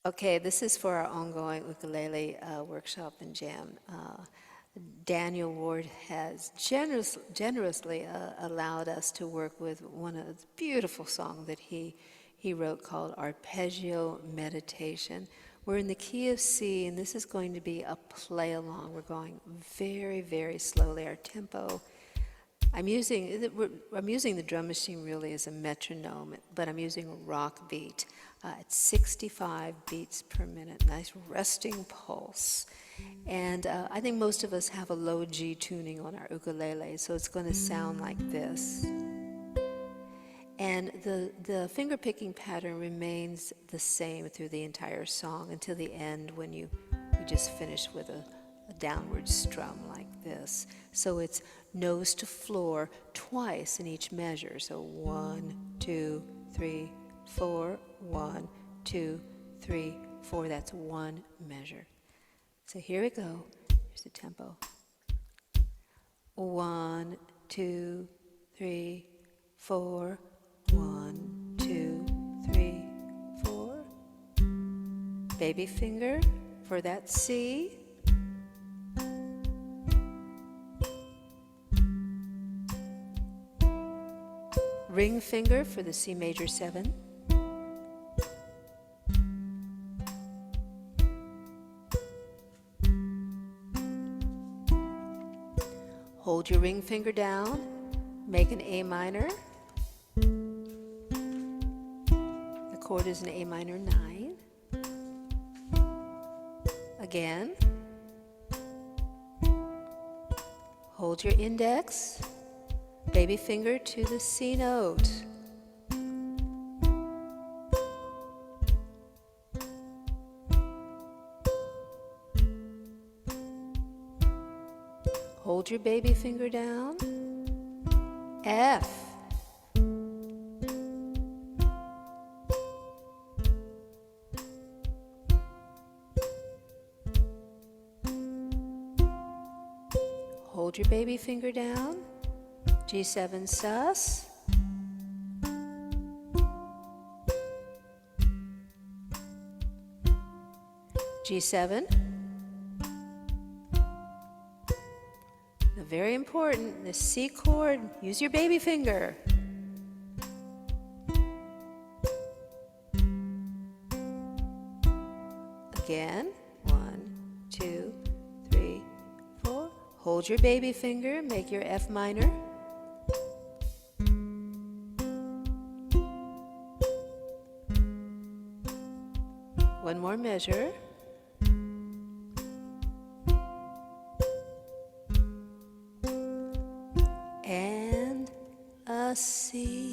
Okay, this is for our ongoing ukulele workshop and jam. Daniel Ward has generously allowed us to work with one of the beautiful songs that he wrote called Arpeggio Meditation. We're in the key of C, and this is going to be a play along. We're going very, very slowly. Our tempo. I'm using the drum machine really as a metronome, but I'm using a rock beat at 65 beats per minute. Nice resting pulse. And I think most of us have a low G tuning on our ukulele, so it's going to sound like this. And the finger picking pattern remains the same through the entire song until the end when you just finish with a downward strum like this. So it's nose to floor twice in each measure. So 1, 2, 3, 4, 1, 2, 3, 4. That's one measure. So here we go. Here's the tempo. 1, 2, 3, 4. 1, 2, 3, 4. Baby finger for that C. Ring finger for the C major 7. Hold your ring finger down, make an A minor. The chord is an A minor 9. Again. Hold your index, baby finger to the C note. Hold your baby finger down. F. Hold your baby finger down. G7 sus. G7. Now very important, the C chord, use your baby finger. Again, 1, 2, 3, 4. Hold your baby finger, make your F minor. One more measure. And a C.